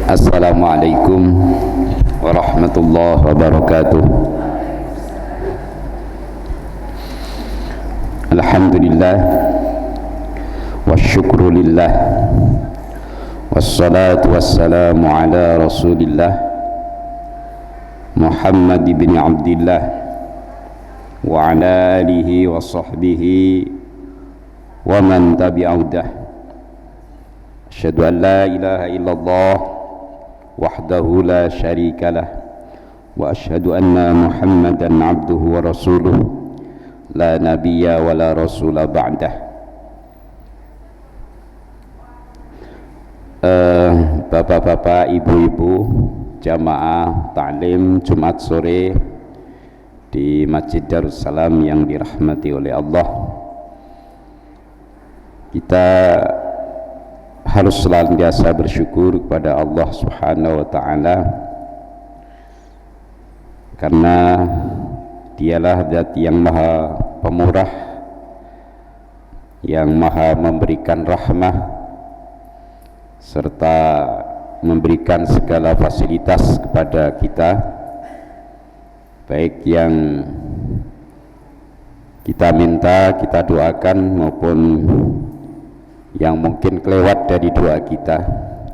Assalamualaikum warahmatullahi wabarakatuh. Alhamdulillah wasyukru lillah wassalatu wassalamu ala rasulillah Muhammad bin Abdillah wa ala alihi wa sahbihi wa man tabi'ahudah. Asyhadu an la ilaha illallah wahdahu la syarika lah wa asyhadu anna Muhammadan abduhu wa rasuluh la nabiyya wa la rasula ba'dah. Bapak-bapak, ibu-ibu, jamaah taklim Jumat sore di Masjid Darussalam yang dirahmati oleh Allah, kita harus senantiasa bersyukur kepada Allah Subhanahu wa taala, karena Dialah Zat yang Maha Pemurah, yang Maha memberikan rahmah serta memberikan segala fasilitas kepada kita, baik yang kita minta, kita doakan, maupun yang mungkin kelewat dari doa kita,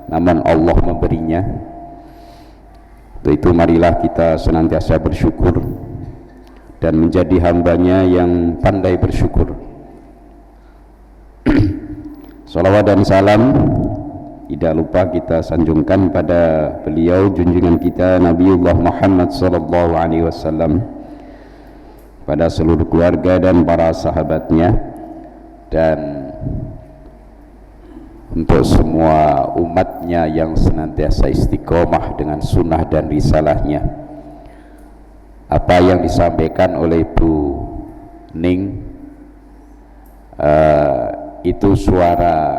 namun Allah memberinya. Untuk itu marilah kita senantiasa bersyukur dan menjadi hambanya yang pandai bersyukur. Salawat dan salam tidak lupa kita sanjungkan pada beliau junjungan kita Nabiullah Muhammad sallallahu alaihi wasallam, pada seluruh keluarga dan para sahabatnya, dan untuk semua umatnya yang senantiasa istiqomah dengan sunnah dan risalahnya. Apa yang disampaikan oleh Bu Ning itu suara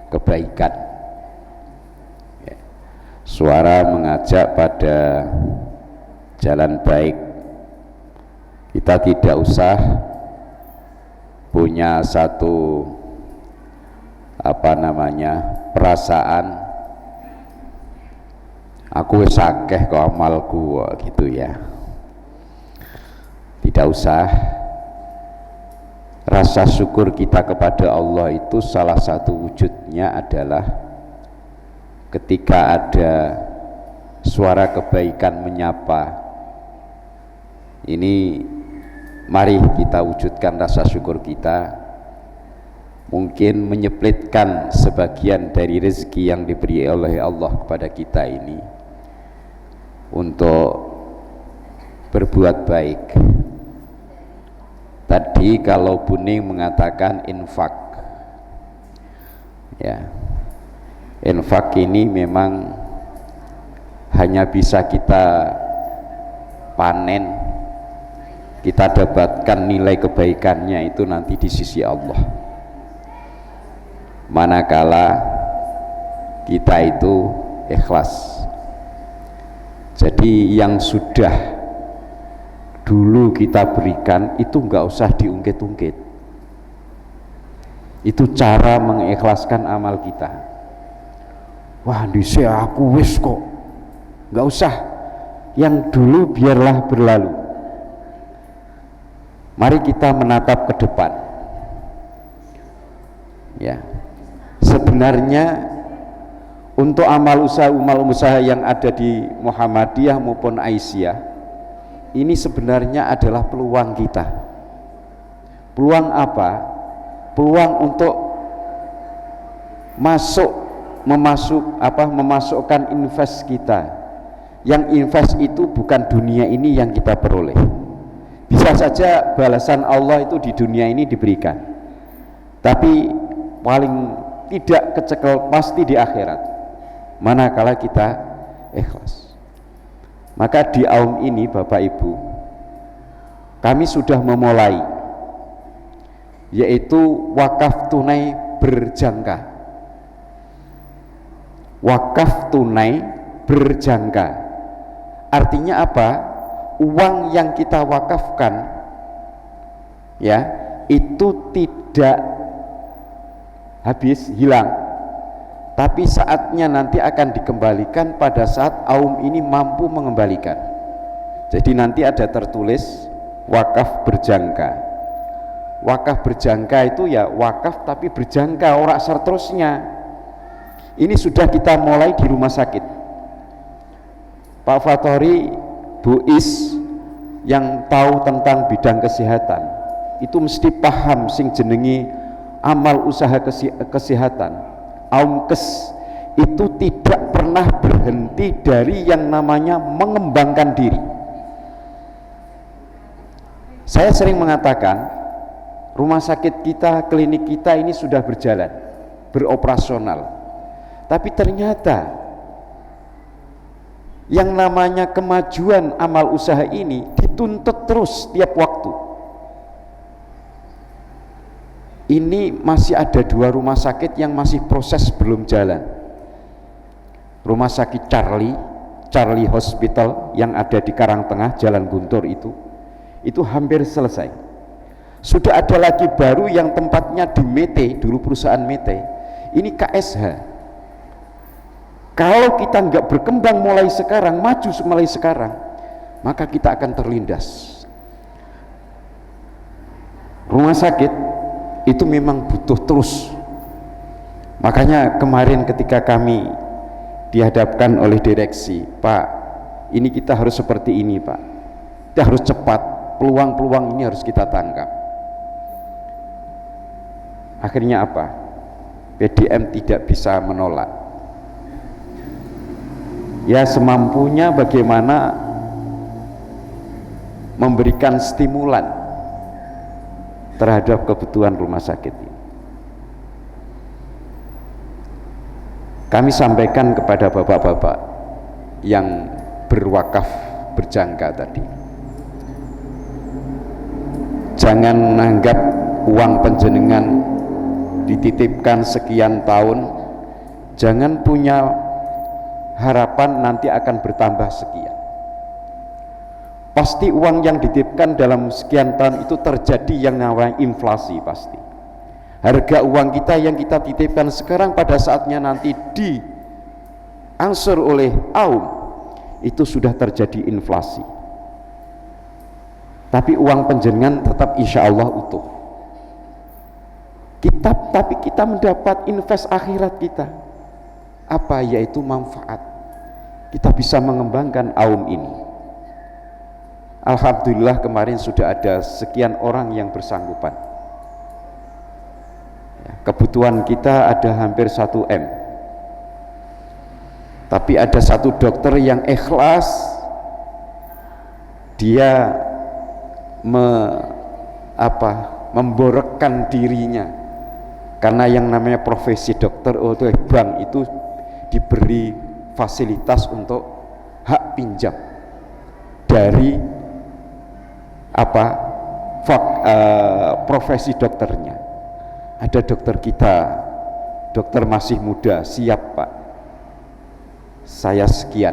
kebaikan, suara mengajak pada jalan baik. Kita tidak usah punya satu perasaan aku wis akeh kok amalku gitu ya. Tidak usah. Rasa syukur kita kepada Allah itu salah satu wujudnya adalah ketika ada suara kebaikan menyapa. Ini mari kita wujudkan rasa syukur kita, mungkin menyeplitkan sebagian dari rezeki yang diberi oleh Allah kepada kita ini untuk berbuat baik. Tadi kalau Buning mengatakan infak, ya, infak ini memang hanya bisa kita panen, kita dapatkan nilai kebaikannya itu nanti di sisi Allah, manakala kita itu ikhlas. Jadi yang sudah dulu kita berikan itu enggak usah diungkit-ungkit. Itu cara mengikhlaskan amal kita. Wah, dhisik aku wis kok, enggak usah, yang dulu biarlah berlalu. Mari kita menatap ke depan, ya. Sebenarnya untuk amal usaha yang ada di Muhammadiyah maupun Aisyah ini sebenarnya adalah peluang kita. Peluang apa? Peluang untuk memasukkan invest kita. Yang invest itu bukan dunia ini yang kita peroleh. Bisa saja balasan Allah itu di dunia ini diberikan, tapi paling tidak kecekel pasti di akhirat, manakala kita ikhlas. Maka di aum ini Bapak Ibu, kami sudah memulai, yaitu wakaf tunai berjangka. Wakaf tunai berjangka artinya apa? Uang yang kita wakafkan, ya, itu tidak habis, hilang, tapi saatnya nanti akan dikembalikan pada saat Aum ini mampu mengembalikan. Jadi nanti ada tertulis wakaf berjangka. Wakaf berjangka itu ya wakaf tapi berjangka, ora seterusnya. Ini sudah kita mulai di rumah sakit. Pak Fatori, Bu Is yang tahu tentang bidang kesehatan itu mesti paham sing jenengi amal usaha kesehatan. Aumkes itu tidak pernah berhenti dari yang namanya mengembangkan diri. Saya sering mengatakan rumah sakit kita, klinik kita ini sudah berjalan, beroperasional, tapi ternyata yang namanya kemajuan amal usaha ini dituntut terus tiap waktu. Ini masih ada 2 rumah sakit yang masih proses belum jalan. Rumah sakit Charlie Hospital yang ada di Karangtengah, Jalan Guntur itu hampir selesai. Sudah ada lagi baru yang tempatnya di Mete, dulu perusahaan Mete, ini KSH. Kalau kita nggak berkembang mulai sekarang, maju mulai sekarang, maka kita akan terlindas. Rumah sakit itu memang butuh terus. Makanya kemarin ketika kami dihadapkan oleh direksi, Pak, ini kita harus seperti ini, Pak. Kita harus cepat, peluang-peluang ini harus kita tangkap. Akhirnya apa? PDM tidak bisa menolak. Ya semampunya bagaimana memberikan stimulan terhadap kebutuhan rumah sakit ini. Kami sampaikan kepada bapak-bapak yang berwakaf berjangka tadi, jangan menganggap uang penjenengan dititipkan sekian tahun, jangan punya harapan nanti akan bertambah sekian. Pasti uang yang dititipkan dalam sekian tahun itu terjadi yang namanya inflasi pasti. Harga uang kita yang kita titipkan sekarang pada saatnya nanti diangsur oleh Aum itu sudah terjadi inflasi. Tapi uang penjenengan tetap insya Allah utuh. Tapi kita mendapat invest akhirat kita. Apa? Yaitu manfaat. Kita bisa mengembangkan Aum ini. Alhamdulillah kemarin sudah ada sekian orang yang bersanggupan. Kebutuhan kita ada hampir 1 M. Tapi ada satu dokter yang ikhlas, dia memborekkan dirinya, karena yang namanya profesi dokter oleh bank itu diberi fasilitas untuk hak pinjam dari profesi dokternya. Ada dokter kita, dokter masih muda, siap Pak, saya sekian,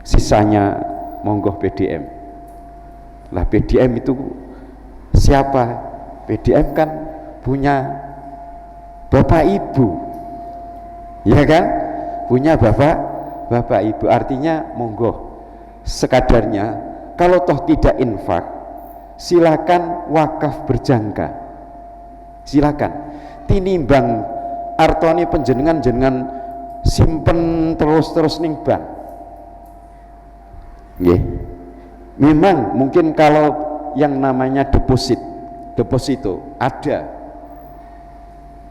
sisanya monggo PDM. Lah PDM itu siapa? PDM kan punya bapak ibu, ya kan? Punya bapak ibu, artinya monggo sekadarnya. Kalau toh tidak infak, silakan wakaf berjangka, silakan. Tinimbang artone penjenengan jenengan simpen terus ning bank. Nggih. Memang mungkin kalau yang namanya deposito ada,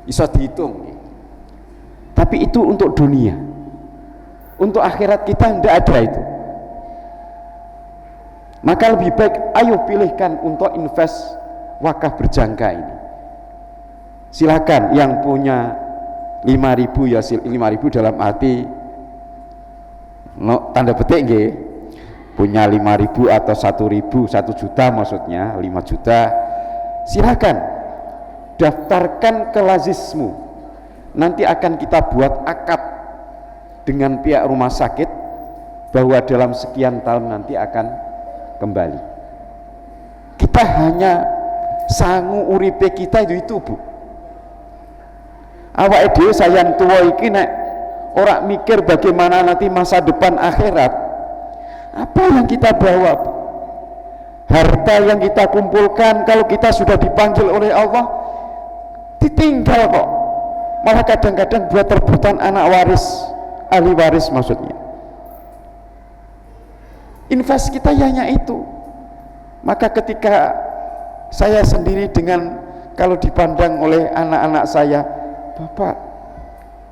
bisa dihitung. Tapi itu untuk dunia. Untuk akhirat kita tidak ada itu. Maka lebih baik ayo pilihkan untuk invest wakaf berjangka ini. Silakan yang punya 5.000 ya 5.000 dalam arti tanda petik nggih, punya 5.000 atau 1.000, 1 juta maksudnya 5 juta, silakan daftarkan ke lazismu. Nanti akan kita buat akad dengan pihak rumah sakit bahwa dalam sekian tahun nanti akan kembali. Kita hanya sangu uripe kita itu Bu. Awake dhewe sayan tuwa iki nek ora mikir bagaimana nanti masa depan akhirat, apa yang kita bawa, harta yang kita kumpulkan, kalau kita sudah dipanggil oleh Allah ditinggal kok, malah kadang-kadang buat rebutan anak waris, ahli waris maksudnya. Invest kita hanya itu. Maka ketika saya sendiri dengan, kalau dipandang oleh anak-anak saya, Bapak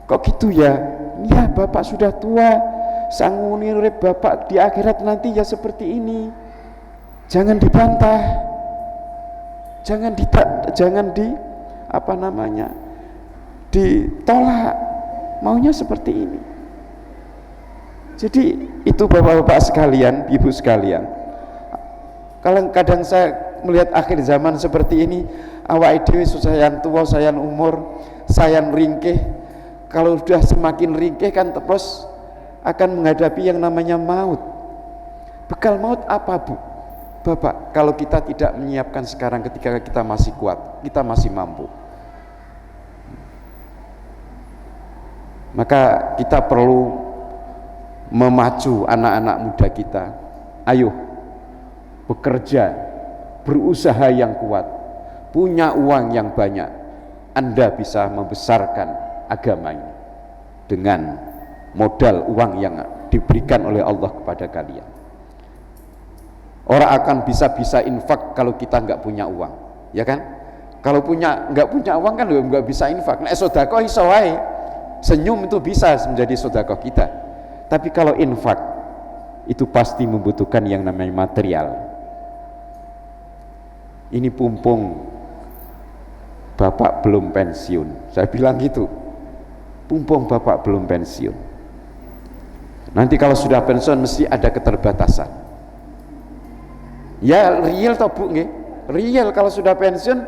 kok gitu ya? Ya Bapak sudah tua, sanguni urip Bapak di akhirat nanti ya seperti ini. Jangan dibantah, jangan ditolak, maunya seperti ini. Jadi itu bapak-bapak sekalian, ibu sekalian, kalau kadang saya melihat akhir zaman seperti ini, awake dhewe sayan tua, sayan umur, sayan ringkih. Kalau sudah semakin ringkih kan terus akan menghadapi yang namanya maut. Bekal maut apa, Bu? Bapak, kalau kita tidak menyiapkan sekarang ketika kita masih kuat, kita masih mampu, maka kita perlu memacu anak-anak muda kita. Ayo bekerja, berusaha yang kuat, punya uang yang banyak. Anda bisa membesarkan agama ini dengan modal uang yang diberikan oleh Allah kepada kalian. Orang akan bisa infak kalau kita nggak punya uang, ya kan? Kalau nggak punya uang kan nggak bisa infak. Nek sedekah iso wae, senyum itu bisa menjadi sedekah kita. Tapi kalau infak itu pasti membutuhkan yang namanya material. Ini pumpung Bapak belum pensiun, saya bilang gitu. Pumpung Bapak belum pensiun. Nanti kalau sudah pensiun mesti ada keterbatasan. Ya real toh Bu nggih? Real kalau sudah pensiun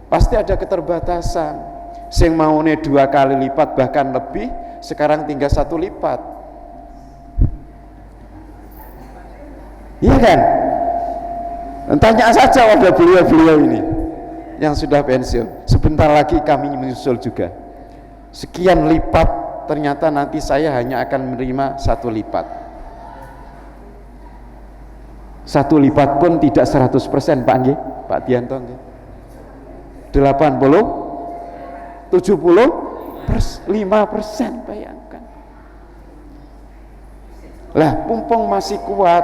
pasti ada keterbatasan. Sing maune 2 kali lipat bahkan lebih, sekarang tinggal 1 lipat. Iya kan? Tanya saja pada beliau-beliau ini yang sudah pensiun. Sebentar lagi kami menyusul juga. Sekian lipat, ternyata nanti saya hanya akan menerima 1 lipat. 1 lipat pun tidak 100% Pak nggih, Pak Dianto nggih. 80, 75%, bayangkan. Lah, mumpung masih kuat,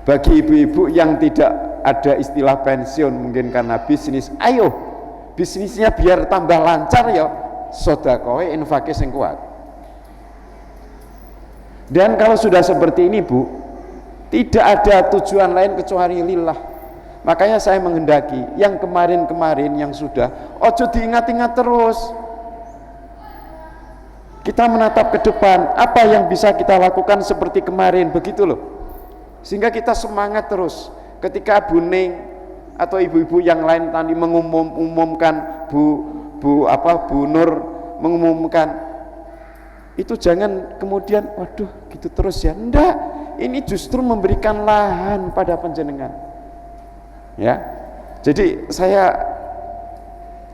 bagi ibu-ibu yang tidak ada istilah pensiun mungkin karena bisnis, ayo bisnisnya biar tambah lancar ya, sedekah infake sing kuat. Dan kalau sudah seperti ini Bu, tidak ada tujuan lain kecuali lillah. Makanya saya menghendaki yang kemarin-kemarin yang sudah, ojo diingat-ingat terus. Kita menatap ke depan, apa yang bisa kita lakukan seperti kemarin, begitu loh. Sehingga kita semangat terus. Ketika Bu Ning atau ibu-ibu yang lain tadi mengumumkan, Bu Nur mengumumkan, itu jangan kemudian waduh gitu terus ya. Enggak, ini justru memberikan lahan pada panjenengan. Ya. Jadi saya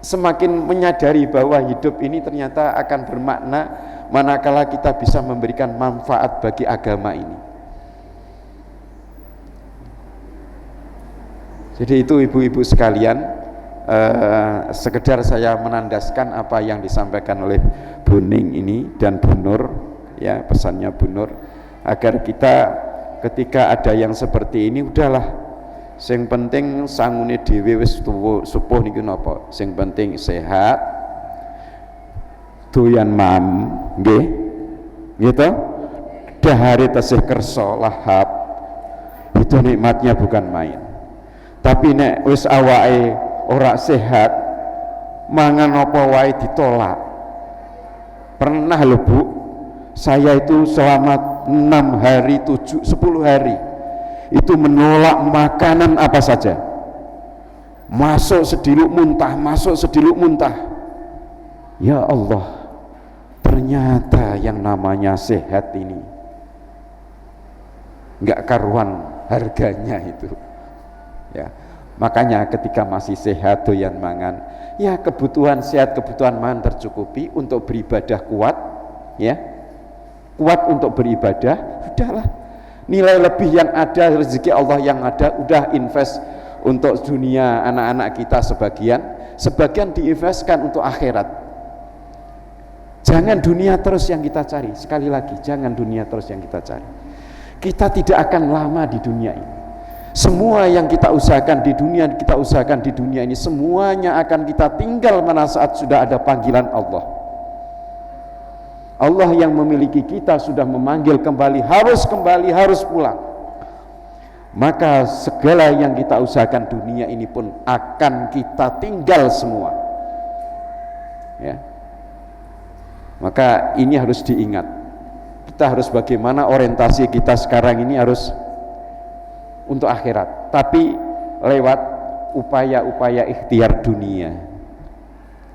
semakin menyadari bahwa hidup ini ternyata akan bermakna manakala kita bisa memberikan manfaat bagi agama ini. Jadi itu ibu-ibu sekalian, sekedar saya menandaskan apa yang disampaikan oleh Bu Ning ini dan Bu Nur, ya, pesannya Bu Nur, agar kita ketika ada yang seperti ini udahlah, sing penting sangune dhewe wis supuh niku napa, sing penting sehat, doyan mam nggih, gitu, dahare tasih kersa lahap, itu nikmatnya bukan main. Tapi nek wis awake ora sehat, mangan apa wae ditolak. Pernah lho Bu, saya itu selama 6 hari, 10 hari itu menolak makanan apa saja. Masuk sediluk muntah. Ya Allah, ternyata yang namanya sehat ini enggak karuan harganya itu. Ya, Makanya ketika masih sehat doyan mangan, ya kebutuhan sehat, kebutuhan mangan tercukupi untuk beribadah kuat, ya kuat untuk beribadah, udahlah. Nilai lebih yang ada, rezeki Allah yang ada, udah invest untuk dunia anak-anak kita sebagian diinvestkan untuk akhirat. Jangan dunia terus yang kita cari. Sekali lagi, jangan dunia terus yang kita cari. Kita tidak akan lama di dunia ini. Semua yang kita usahakan di dunia ini semuanya akan kita tinggal mana saat sudah ada panggilan Allah. Allah yang memiliki kita sudah memanggil kembali, harus pulang. Maka segala yang kita usahakan dunia ini pun akan kita tinggal semua. Ya. Maka ini harus diingat. Kita harus bagaimana orientasi kita sekarang ini harus untuk akhirat, tapi lewat upaya-upaya ikhtiar dunia.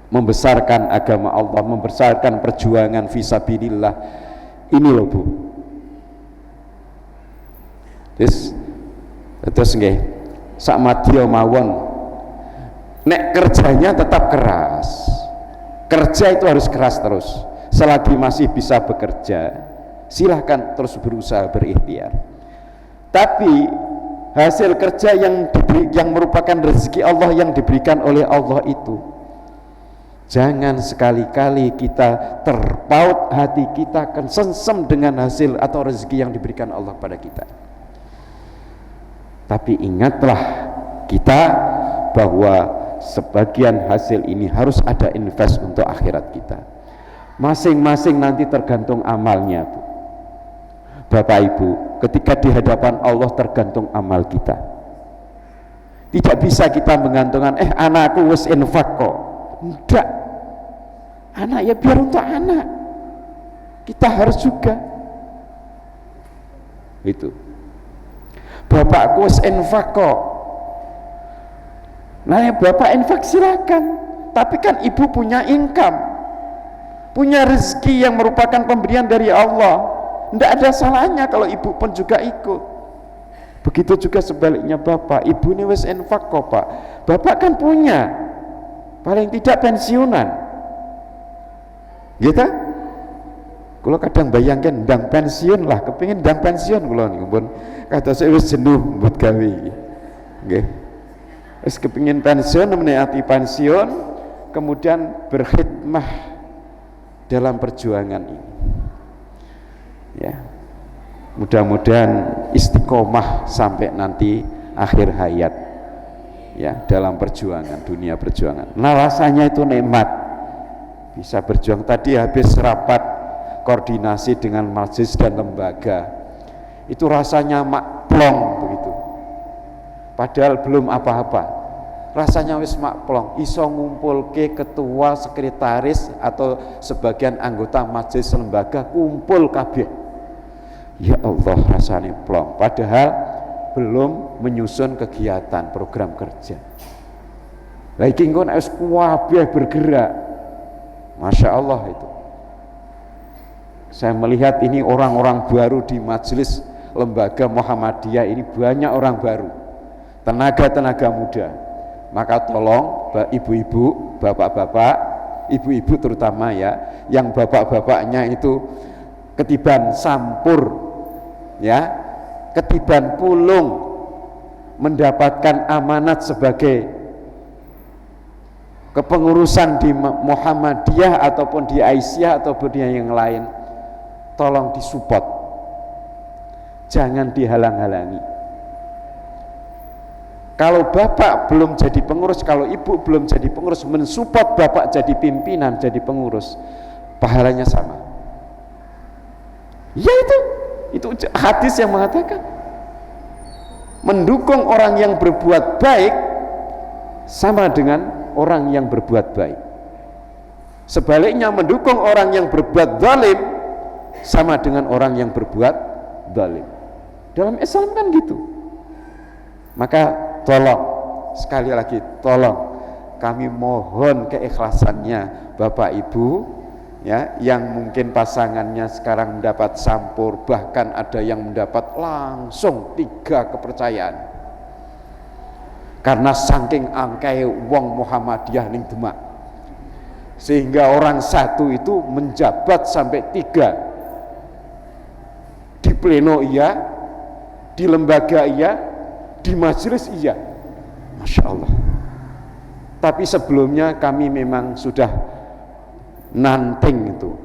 Membesarkan agama Allah, membesarkan perjuangan fisabilillah. Ini loh Bu. Terus nggih, sak madya mawon. Nek kerjanya tetap keras. Kerja itu harus keras terus. Selagi masih bisa bekerja, silahkan terus berusaha berikhtiar. Tapi hasil kerja yang merupakan rezeki Allah yang diberikan oleh Allah itu, jangan sekali-kali kita terpaut hati kita akan sengsem dengan hasil atau rezeki yang diberikan Allah pada kita. Tapi ingatlah kita bahwa sebagian hasil ini harus ada invest untuk akhirat kita. Masing-masing nanti tergantung amalnya Bu. Bapak Ibu, ketika di hadapan Allah tergantung amal kita. Tidak bisa kita menggantungkan anakku wis infak kok. Enggak. Anak ya biar untuk anak. Kita harus juga. Itu. Bapakku wis infak kok. Nah ya bapak infak silakan. Tapi kan ibu punya income, punya rezeki yang merupakan pemberian dari Allah. Tidak ada salahnya kalau ibu pun juga ikut. Begitu juga sebaliknya bapak, ibu ini wis infak kok Pak. Bapak kan punya, paling tidak pensiunan. Gitu? Kalau kadang bayangkan ndang pensiun lah, kepingin ndang pensiun kalau nih pun kata saya wis jenuh buat gawe. Nggih. Wis kepingin pensiun, menikmati pensiun, kemudian berkhidmah dalam perjuangan ini. Ya, mudah-mudahan istiqomah sampai nanti akhir hayat, ya, dalam perjuangan dunia perjuangan. Nah rasanya itu nikmat, bisa berjuang. Tadi habis rapat koordinasi dengan majelis dan lembaga, itu rasanya makplong begitu. Padahal belum apa-apa, rasanya wis makplong. Iso ngumpulke ketua, sekretaris atau sebagian anggota majelis lembaga kumpul kabeh. Ya Allah rasanya plong, padahal belum menyusun kegiatan program kerja. Lagi engkon wis kabeh bergerak. Masya Allah itu. Saya melihat ini orang-orang baru di majelis lembaga Muhammadiyah ini, banyak orang baru, tenaga-tenaga muda. Maka tolong ibu-ibu, bapak-bapak, ibu-ibu terutama ya, yang bapak-bapaknya itu ketiban sampur, ya, ketiban pulung mendapatkan amanat sebagai kepengurusan di Muhammadiyah ataupun di Aisyah ataupun di yang lain, tolong disupport, jangan dihalang-halangi. Kalau bapak belum jadi pengurus, kalau ibu belum jadi pengurus, mensupport bapak jadi pimpinan, jadi pengurus, pahalanya sama. Ya itu hadis yang mengatakan mendukung orang yang berbuat baik sama dengan orang yang berbuat baik. Sebaliknya mendukung orang yang berbuat zalim sama dengan orang yang berbuat zalim. Dalam Islam kan gitu. Maka tolong, sekali lagi tolong, kami mohon keikhlasannya Bapak Ibu, ya, yang mungkin pasangannya sekarang mendapat sampur, bahkan ada yang mendapat langsung 3 kepercayaan. karena saking angkai wong Muhammadiyah ning Demak, sehingga orang satu itu menjabat sampai 3, di pleno iya, di lembaga iya, di majelis iya. Masya Allah. Tapi sebelumnya kami memang sudah nanting itu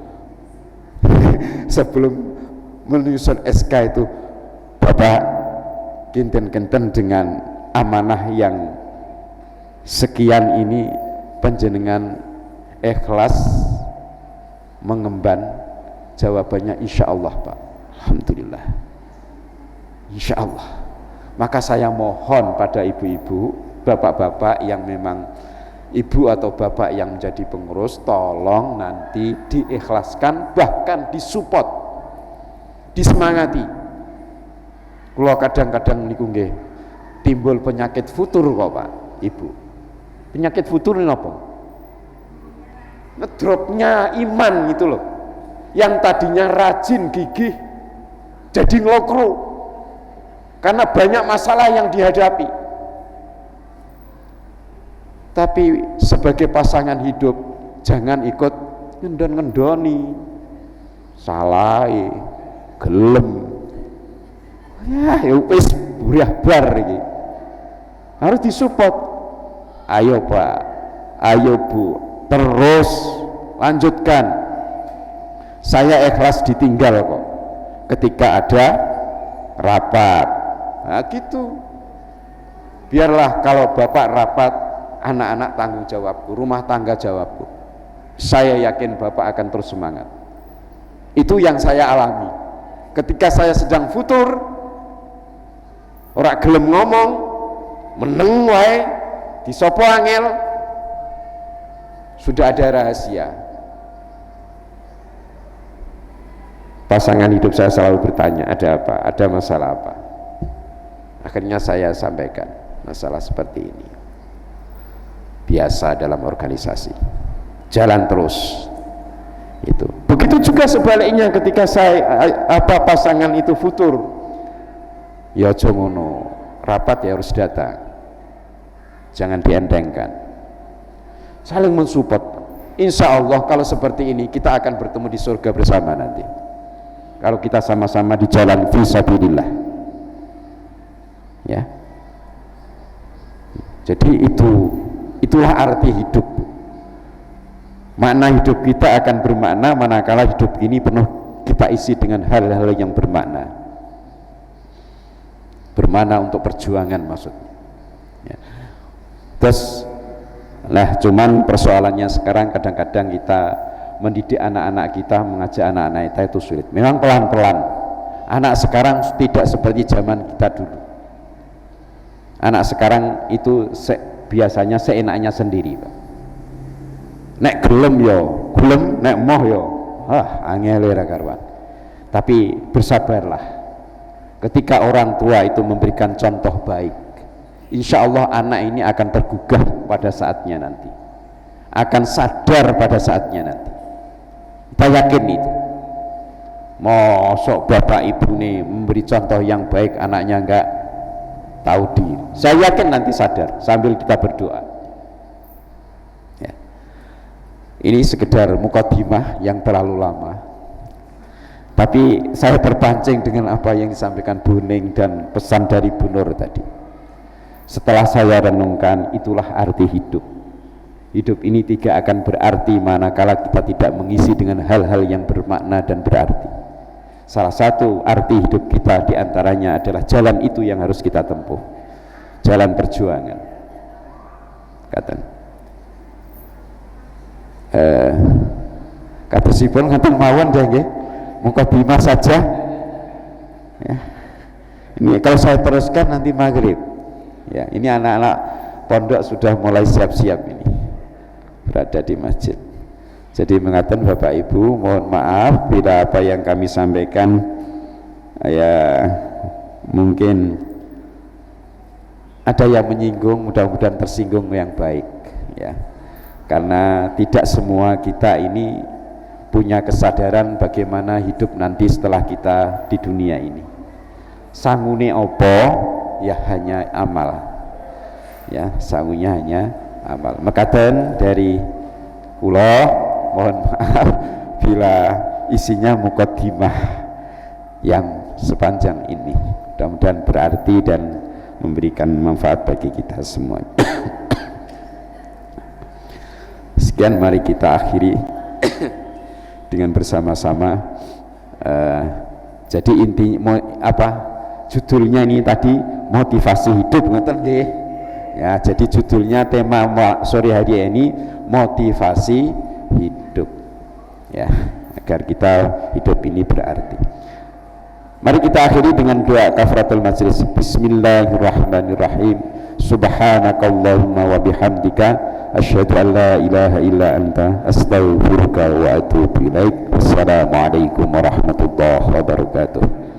sebelum menyusun SK itu, Bapak kinten-kinten dengan amanah yang sekian ini panjenengan ikhlas mengemban. Jawabannya insya Allah Pak, alhamdulillah, insya Allah. Maka saya mohon pada ibu-ibu, bapak-bapak yang memang ibu atau bapak yang menjadi pengurus, tolong nanti diikhlaskan, bahkan disupport, disemangati. Kalau kadang-kadang niku nggih timbul penyakit futur kok Pak, Ibu. Penyakit futur ini apa? Ngedropnya iman gitu loh. Yang tadinya rajin gigih jadi ngelokro karena banyak masalah yang dihadapi. Tapi sebagai pasangan hidup jangan ikut ngendon-ngendoni, salah, gelem. Ya wis buriah bar iki. Harus disupport. Ayo Pak, ayo Bu, terus lanjutkan. Saya ikhlas ditinggal kok ketika ada rapat. Nah gitu. Biarlah kalau Bapak rapat, anak-anak tanggung jawabku, rumah tangga jawabku. Saya yakin Bapak akan terus semangat. Itu yang saya alami. Ketika saya sedang futur, ora gelem ngomong, meneng wae, disopo angel, sudah ada rahasia. Pasangan hidup saya selalu bertanya, ada apa? Ada masalah apa? Akhirnya saya sampaikan masalah seperti ini. Biasa dalam organisasi, jalan terus. Itu. Begitu juga sebaliknya ketika pasangan itu futur, ya aja ngono, rapat ya harus datang, jangan dientengkan, saling mensupport. Insya Allah kalau seperti ini kita akan bertemu di surga bersama nanti, kalau kita sama-sama di jalan fisabilillah, ya. Jadi itulah arti hidup. Makna hidup kita akan bermakna manakala hidup ini penuh kita isi dengan hal-hal yang bermakna untuk perjuangan maksudnya, ya. Terus nah cuman persoalannya sekarang kadang-kadang kita mendidik anak-anak kita, mengajak anak-anak kita itu sulit. Memang pelan-pelan. Anak sekarang tidak seperti zaman kita dulu. Anak sekarang itu biasanya seenaknya sendiri Pak. Nek gelem yo gelem, nek moh yo angel ra karuan. Tapi bersabarlah. Ketika orang tua itu memberikan contoh baik, insya Allah anak ini akan tergugah pada saatnya nanti, akan sadar pada saatnya nanti. Kita yakin itu. Mosok bapak ibu nih memberi contoh yang baik, anaknya enggak tahu diri. Saya yakin nanti sadar sambil kita berdoa. Ya. Ini sekedar mukadimah yang terlalu lama. Tapi saya terpancing dengan apa yang disampaikan Bu Ning dan pesan dari Bu Nur tadi. Setelah saya renungkan, itulah arti hidup. Hidup ini tidak akan berarti manakala kita tidak mengisi dengan hal-hal yang bermakna dan berarti. Salah satu arti hidup kita diantaranya adalah jalan itu yang harus kita tempuh, jalan perjuangan. Kata sipun ngaten mawon deh nggih. Mukadimah saja. Ya. Ini kalau saya teruskan nanti maghrib. Ya, ini anak-anak pondok sudah mulai siap-siap ini berada di masjid. Jadi mengatakan Bapak Ibu, mohon maaf bila apa yang kami sampaikan ya mungkin ada yang menyinggung, mudah-mudahan tersinggung yang baik, ya. Karena tidak semua kita ini punya kesadaran bagaimana hidup nanti setelah kita di dunia ini. Sangune opo ya hanya amal, ya, sangunya hanya amal. Mekaten dari kula, mohon maaf bila isinya mukaddimah yang sepanjang ini. Mudah-mudahan berarti dan memberikan manfaat bagi kita semua. Sekian, mari kita akhiri dengan bersama-sama. Jadi intinya apa? Judulnya ini tadi motivasi hidup, ngoten nggih. Ya, jadi judulnya tema sore hari ini motivasi hidup. Ya, agar kita hidup ini berarti. Mari kita akhiri dengan doa kafaratul majlis. Bismillahirrahmanirrahim. Subhanakallahumma wa bihamdika asyhadu an la ilaha illa anta astaghfiruka wa atubu ilaik. Wassalamualaikum warahmatullahi wabarakatuh.